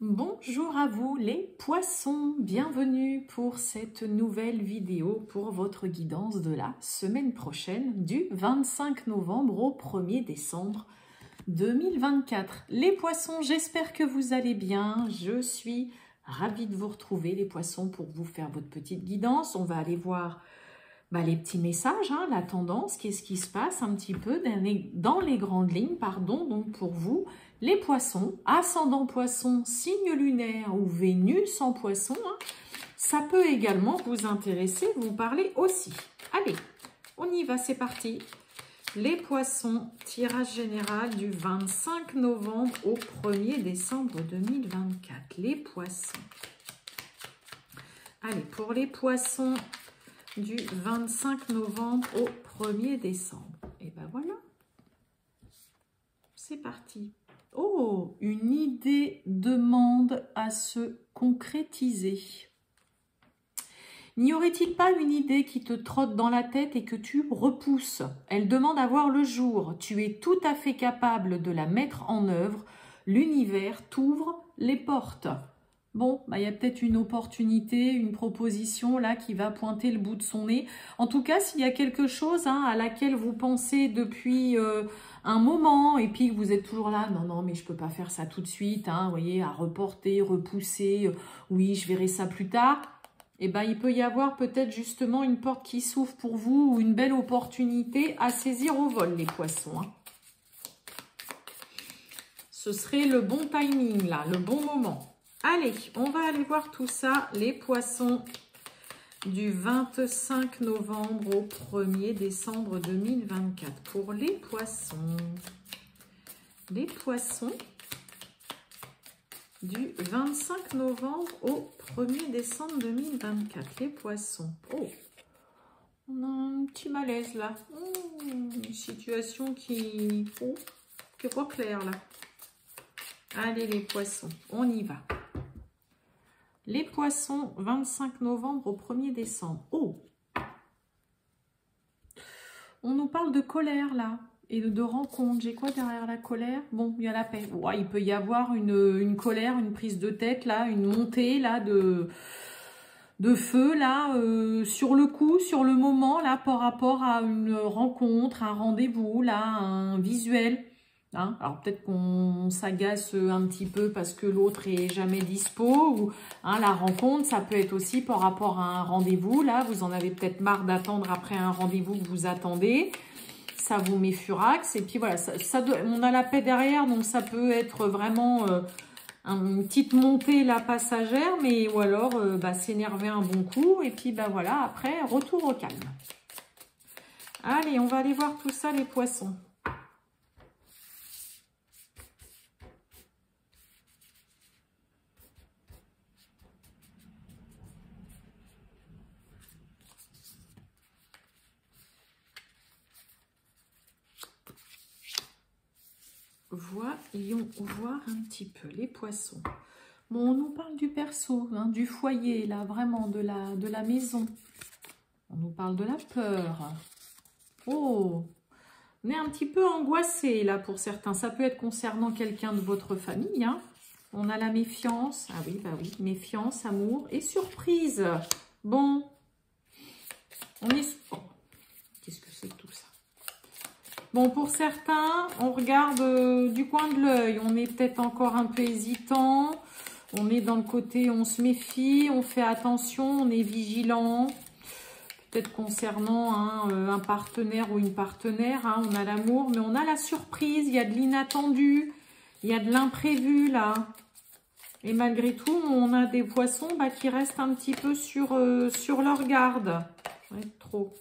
Bonjour à vous les poissons, bienvenue pour cette nouvelle vidéo pour votre guidance de la semaine prochaine du 25 novembre au 1er décembre 2024. Les poissons, j'espère que vous allez bien, je suis ravie de vous retrouver les poissons pour vous faire votre petite guidance. On va aller voir les petits messages, la tendance, qu'est-ce qui se passe un petit peu dans les grandes lignes, donc pour vous, les poissons, ascendant poisson, signe lunaire ou Vénus en poisson, ça peut également vous intéresser, vous parler aussi. Allez, on y va, c'est parti. Les poissons, tirage général du 25 novembre au 1er décembre 2024. Les poissons. Allez, pour les poissons du 25 novembre au 1er décembre. Et ben voilà. C'est parti. Oh, une idée demande à se concrétiser. N'y aurait-il pas une idée qui te trotte dans la tête et que tu repousses? Elle demande à voir le jour. Tu es tout à fait capable de la mettre en œuvre. L'univers t'ouvre les portes. Bon, il y a peut-être une opportunité, une proposition là qui va pointer le bout de son nez. En tout cas, s'il y a quelque chose à laquelle vous pensez depuis un moment et puis que vous êtes toujours là, non, mais je peux pas faire ça tout de suite, vous voyez, à reporter, repousser, oui, je verrai ça plus tard. Eh ben, il peut y avoir peut-être justement une porte qui s'ouvre pour vous ou une belle opportunité à saisir au vol, les poissons. Ce serait le bon timing là, le bon moment. Allez, on va aller voir tout ça, les poissons du 25 novembre au 1er décembre 2024. Pour les poissons du 25 novembre au 1er décembre 2024. Les poissons. Oh, on a un petit malaise là. Une situation qui est pas claire là. Allez les poissons, on y va. Les poissons, 25 novembre au 1er décembre. Oh! On nous parle de colère, là, et de rencontre. J'ai quoi derrière la colère? Bon, il y a la paix. Ouais, il peut y avoir une colère, une prise de tête, là, une montée, là, de feu, là, sur le coup, sur le moment, là, par rapport à une rencontre, un rendez-vous, là, un visuel. Alors peut-être qu'on s'agace un petit peu parce que l'autre est jamais dispo ou la rencontre, ça peut être aussi par rapport à un rendez-vous. Là, vous en avez peut-être marre d'attendre après un rendez-vous que vous attendez. Ça vous met furax et puis voilà, on a la paix derrière, donc ça peut être vraiment une petite montée là passagère, mais ou alors s'énerver un bon coup et puis voilà, après retour au calme. Allez, on va aller voir tout ça les poissons. Voyons voir un petit peu les poissons. Bon, on nous parle du perso, du foyer, là, vraiment, de la maison. On nous parle de la peur. Oh, on est un petit peu angoissé, là, pour certains. Ça peut être concernant quelqu'un de votre famille. On a la méfiance. Ah oui, méfiance, amour et surprise. Bon, on est... Oh, qu'est-ce que c'est que tout ça? Bon, pour certains, on regarde du coin de l'œil. On est peut-être encore un peu hésitant. On est dans le côté, on se méfie, on fait attention, on est vigilant. Peut-être concernant un partenaire ou une partenaire. On a l'amour, mais on a la surprise. Il y a de l'inattendu. Il y a de l'imprévu, là. Et malgré tout, on a des poissons qui restent un petit peu sur leur garde. Ouais, trop.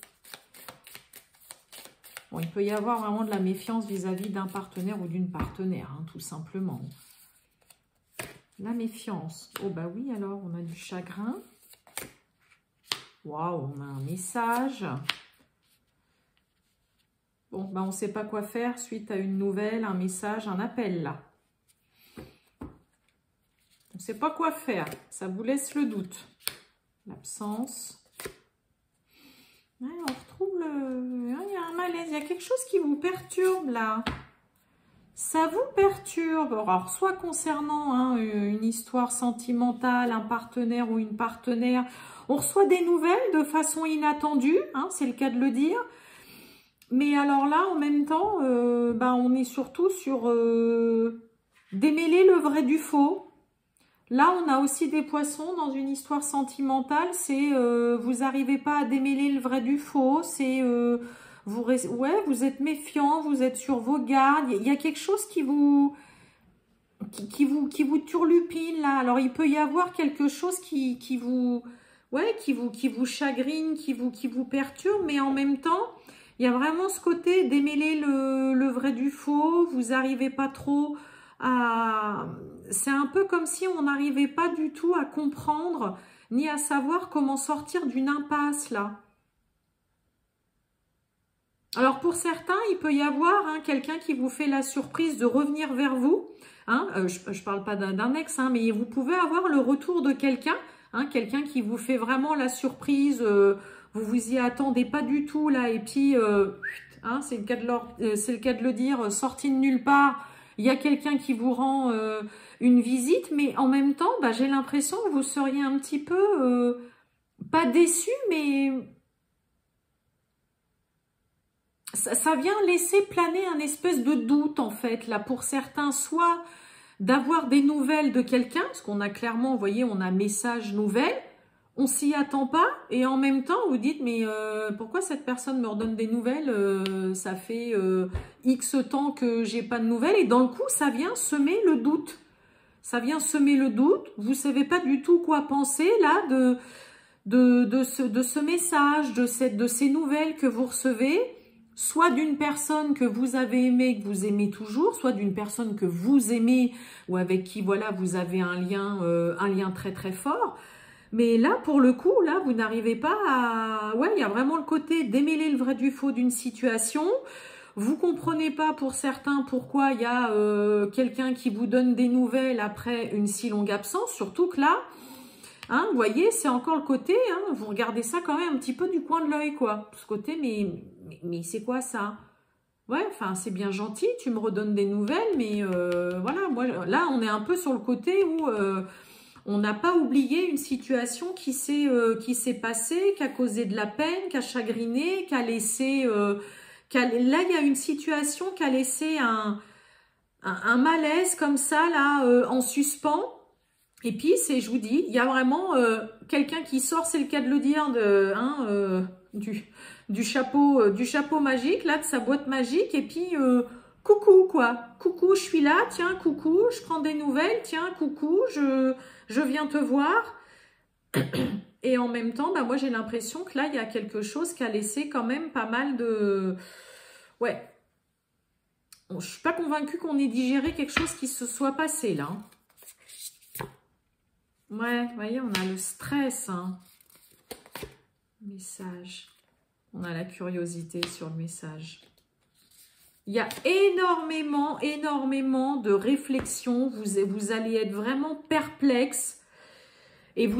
Bon, il peut y avoir vraiment de la méfiance vis-à-vis d'un partenaire ou d'une partenaire, tout simplement. La méfiance. Oh, oui, alors, on a du chagrin. Waouh, on a un message. Bon, on ne sait pas quoi faire suite à une nouvelle, un message, un appel, là. On ne sait pas quoi faire. Ça vous laisse le doute. L'absence. Ouais, on retrouve il y a un malaise, il y a quelque chose qui vous perturbe là. Ça vous perturbe. Alors, soit concernant une histoire sentimentale, un partenaire ou une partenaire. On reçoit des nouvelles de façon inattendue, hein, c'est le cas de le dire. Mais alors là, en même temps, on est surtout sur démêler le vrai du faux. Là, on a aussi des poissons dans une histoire sentimentale. C'est vous n'arrivez pas à démêler le vrai du faux. C'est vous êtes méfiant, vous êtes sur vos gardes. Il y a quelque chose qui vous turlupine là. Alors il peut y avoir quelque chose qui vous chagrine, qui vous perturbe, mais en même temps, il y a vraiment ce côté démêler le vrai du faux. Vous n'arrivez pas trop à... C'est un peu comme si on n'arrivait pas du tout à comprendre, ni à savoir comment sortir d'une impasse là. Alors pour certains, il peut y avoir quelqu'un qui vous fait la surprise de revenir vers vous. Je parle pas d'un ex, mais vous pouvez avoir le retour de quelqu'un, quelqu'un qui vous fait vraiment la surprise, vous vous y attendez pas du tout là, et puis c'est le cas de le dire, sorti de nulle part, il y a quelqu'un qui vous rend une visite, mais en même temps, j'ai l'impression que vous seriez un petit peu, pas déçu, mais ça vient laisser planer un espèce de doute en fait, là pour certains, soit d'avoir des nouvelles de quelqu'un, parce qu'on a clairement, vous voyez, on a message nouvelle, on s'y attend pas, et en même temps vous dites mais pourquoi cette personne me redonne des nouvelles, ça fait X temps que j'ai pas de nouvelles, et dans le coup ça vient semer le doute. Ça vient semer le doute, vous savez pas du tout quoi penser là de ce message, de ces nouvelles que vous recevez, soit d'une personne que vous avez aimée, que vous aimez toujours, soit d'une personne que vous aimez ou avec qui voilà vous avez un lien très très fort. Mais là, pour le coup, là, vous n'arrivez pas à... Ouais, il y a vraiment le côté démêler le vrai du faux d'une situation. Vous comprenez pas pour certains pourquoi il y a quelqu'un qui vous donne des nouvelles après une si longue absence, surtout que là, vous voyez, c'est encore le côté, vous regardez ça quand même un petit peu du coin de l'œil, quoi. Ce côté, mais c'est quoi ça? Ouais, enfin, c'est bien gentil, tu me redonnes des nouvelles, mais voilà, moi, là, on est un peu sur le côté où on n'a pas oublié une situation qui s'est passée, qui a causé de la peine, qui a chagriné, qui a laissé... là, il y a une situation qui a laissé un malaise comme ça, là, en suspens. Et puis, je vous dis, il y a vraiment quelqu'un qui sort, c'est le cas de le dire, du chapeau magique, là, de sa boîte magique, et puis coucou, quoi. Coucou, je suis là, tiens, coucou, je prends des nouvelles, tiens, coucou, je viens te voir. Et en même temps, moi, j'ai l'impression que là, il y a quelque chose qui a laissé quand même pas mal de... Ouais. Bon, je suis pas convaincue qu'on ait digéré quelque chose qui se soit passé, là. Ouais, vous voyez, on a le stress. Message. On a la curiosité sur le message. Il y a énormément de réflexions. Vous allez être vraiment perplexe. Et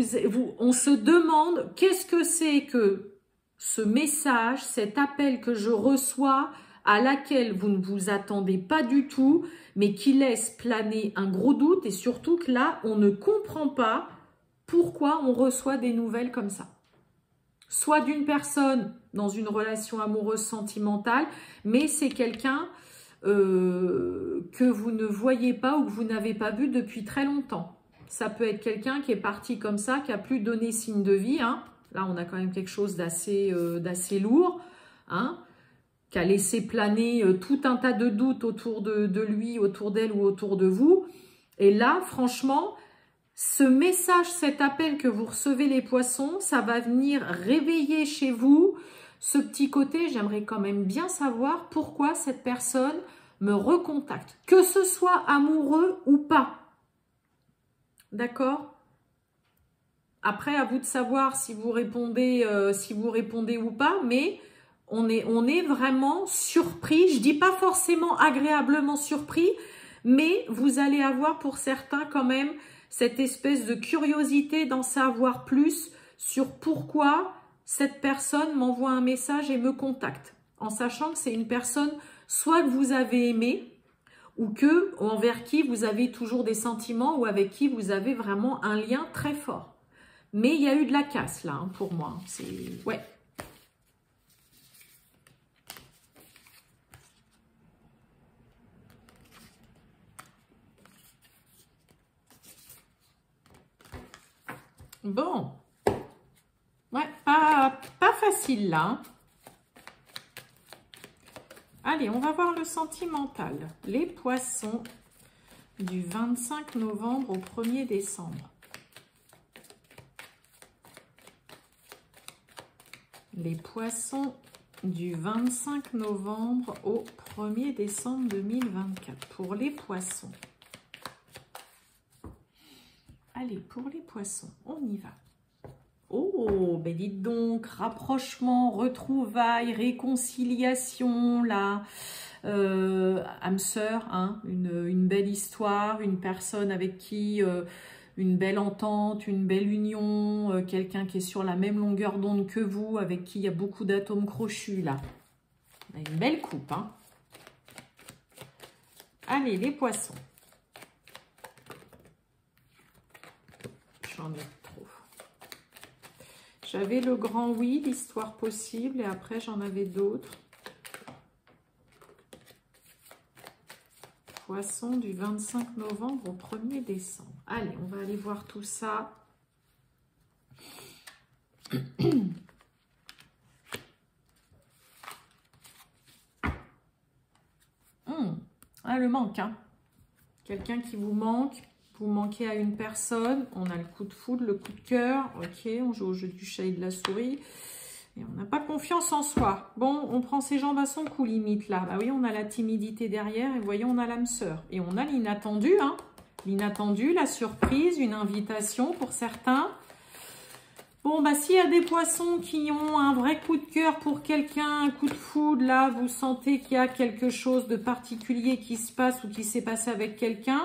on se demande qu'est-ce que c'est que ce message, cet appel que je reçois, à laquelle vous ne vous attendez pas du tout, mais qui laisse planer un gros doute, et surtout que là, on ne comprend pas pourquoi on reçoit des nouvelles comme ça. Soit d'une personne dans une relation amoureuse sentimentale, mais c'est quelqu'un que vous ne voyez pas ou que vous n'avez pas vu depuis très longtemps. Ça peut être quelqu'un qui est parti comme ça, qui n'a plus donné signe de vie. Là, on a quand même quelque chose d'assez lourd, qui a laissé planer tout un tas de doutes autour de lui, autour d'elle ou autour de vous. Et là, franchement, ce message, cet appel que vous recevez les poissons, ça va venir réveiller chez vous ce petit côté. J'aimerais quand même bien savoir pourquoi cette personne me recontacte, que ce soit amoureux ou pas. D'accord? Après, à vous de savoir si vous répondez ou pas, mais on est vraiment surpris. Je dis pas forcément agréablement surpris, mais vous allez avoir pour certains quand même cette espèce de curiosité d'en savoir plus sur pourquoi cette personne m'envoie un message et me contacte. En sachant que c'est une personne soit que vous avez aimée, ou que envers qui vous avez toujours des sentiments ou avec qui vous avez vraiment un lien très fort. Mais il y a eu de la casse là, hein, pour moi. C'est ouais. Bon. Ouais, pas facile là. Hein. Allez, on va voir le sentimental. Les poissons du 25 novembre au 1er décembre. Les poissons du 25 novembre au 1er décembre 2024. Pour les poissons. Allez, pour les poissons, on y va. Oh, ben dites donc, rapprochement, retrouvailles, réconciliation, là, âme sœur, hein, une belle histoire, une personne avec qui, une belle entente, une belle union, quelqu'un qui est sur la même longueur d'onde que vous, avec qui il y a beaucoup d'atomes crochus, là. Une belle coupe, hein. Allez, les poissons. J'en ai trop. J'avais le grand oui, l'histoire possible, et après j'en avais d'autres. Poisson du 25 novembre au 1er décembre. Allez, on va aller voir tout ça. Ah, le manque, hein. Quelqu'un qui vous manque. Vous manquez à une personne, on a le coup de foudre, le coup de cœur, ok, on joue au jeu du chat et de la souris, et on n'a pas confiance en soi. Bon, on prend ses jambes à son cou, limite, là. Bah oui, on a la timidité derrière, et vous voyez, on a l'âme sœur. Et on a l'inattendu, hein. L'inattendu, la surprise, une invitation pour certains. Bon, bah s'il y a des poissons qui ont un vrai coup de cœur pour quelqu'un, un coup de foudre, là, vous sentez qu'il y a quelque chose de particulier qui se passe ou qui s'est passé avec quelqu'un.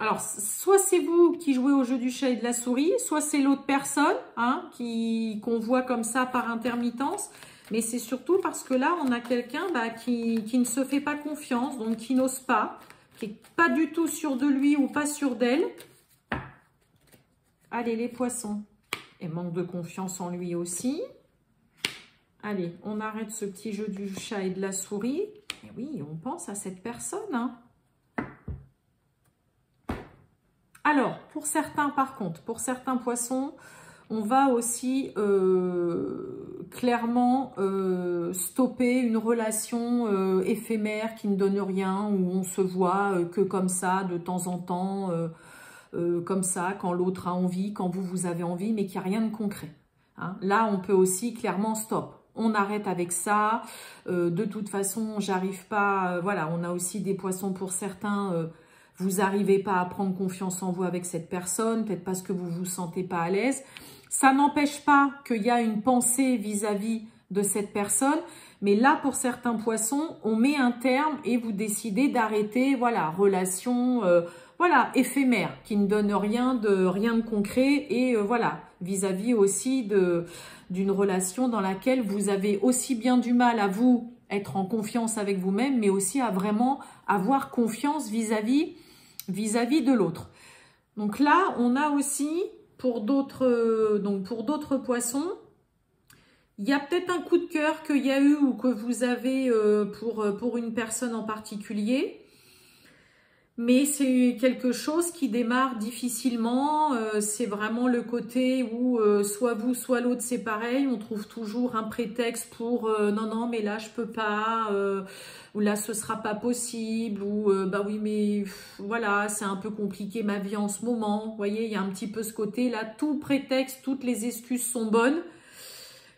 Alors, soit c'est vous qui jouez au jeu du chat et de la souris, soit c'est l'autre personne, hein, qu'on voit comme ça par intermittence. Mais c'est surtout parce que là, on a quelqu'un qui ne se fait pas confiance, donc qui n'ose pas, qui n'est pas du tout sûr de lui ou pas sûr d'elle. Allez, les poissons. Et manque de confiance en lui aussi. Allez, on arrête ce petit jeu du chat et de la souris. Et oui, on pense à cette personne, hein. Alors, pour certains, par contre, pour certains poissons, on va aussi clairement stopper une relation éphémère qui ne donne rien, où on se voit que comme ça, de temps en temps, comme ça, quand l'autre a envie, quand vous avez envie, mais qu'il n'y a rien de concret. Hein. Là, on peut aussi clairement stop. On arrête avec ça. De toute façon, j'arrive pas... voilà, on a aussi des poissons pour certains... vous n'arrivez pas à prendre confiance en vous avec cette personne, peut-être parce que vous ne vous sentez pas à l'aise. Ça n'empêche pas qu'il y a une pensée vis-à-vis de cette personne, mais là, pour certains poissons, on met un terme et vous décidez d'arrêter, voilà, relation, voilà, éphémère, qui ne donne rien de concret et voilà, vis-à-vis aussi d'une relation dans laquelle vous avez aussi bien du mal à vous être en confiance avec vous-même, mais aussi à vraiment avoir confiance vis-à-vis de l'autre. Donc là, on a aussi, pour d'autres poissons, il y a peut-être un coup de cœur qu'il y a eu ou que vous avez pour une personne en particulier. Mais c'est quelque chose qui démarre difficilement. C'est vraiment le côté où soit vous, soit l'autre, c'est pareil. On trouve toujours un prétexte pour non, mais là, je peux pas. Ou là, ce sera pas possible. Ou bah oui, mais voilà, c'est un peu compliqué ma vie en ce moment. Vous voyez, il y a un petit peu ce côté là. Tout prétexte, toutes les excuses sont bonnes.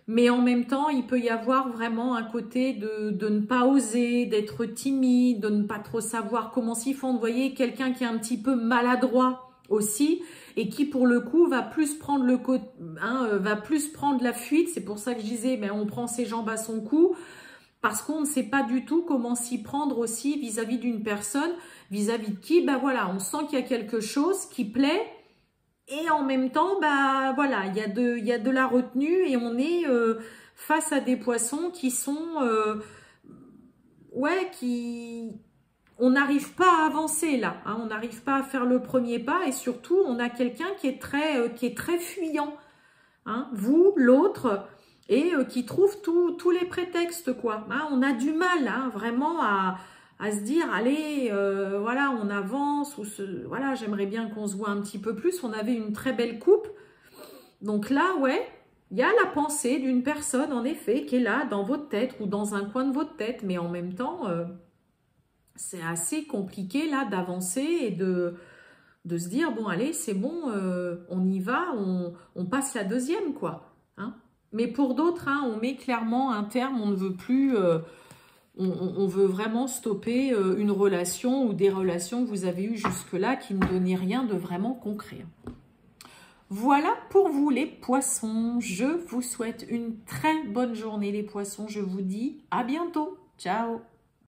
Mais en même temps, il peut y avoir vraiment un côté de ne pas oser, d'être timide, de ne pas trop savoir comment s'y font. Vous voyez, quelqu'un qui est un petit peu maladroit aussi et qui, pour le coup, va plus prendre la fuite. C'est pour ça que je disais, ben, on prend ses jambes à son cou parce qu'on ne sait pas du tout comment s'y prendre aussi vis-à-vis d'une personne, vis-à-vis de qui, ben voilà, on sent qu'il y a quelque chose qui plaît. Et en même temps, bah voilà, il y a de la retenue et on est face à des poissons qui sont ouais, on n'arrive pas à avancer là, hein, on n'arrive pas à faire le premier pas et surtout on a quelqu'un qui est très fuyant, hein, vous, l'autre, et qui trouve tous les prétextes quoi. Hein, on a du mal hein, vraiment à se dire allez, voilà, on avance, ou voilà, j'aimerais bien qu'on se voit un petit peu plus, on avait une très belle coupe. Donc là, ouais, il y a la pensée d'une personne en effet qui est là dans votre tête ou dans un coin de votre tête, mais en même temps... c'est assez compliqué là d'avancer et de se dire bon allez c'est bon, on y va, on passe la deuxième quoi. Hein. Mais pour d'autres, hein, on met clairement un terme, on ne veut plus, on veut vraiment stopper une relation ou des relations que vous avez eues jusque-là qui ne donnaient rien de vraiment concret. Voilà pour vous les poissons, je vous souhaite une très bonne journée les poissons, je vous dis à bientôt, ciao.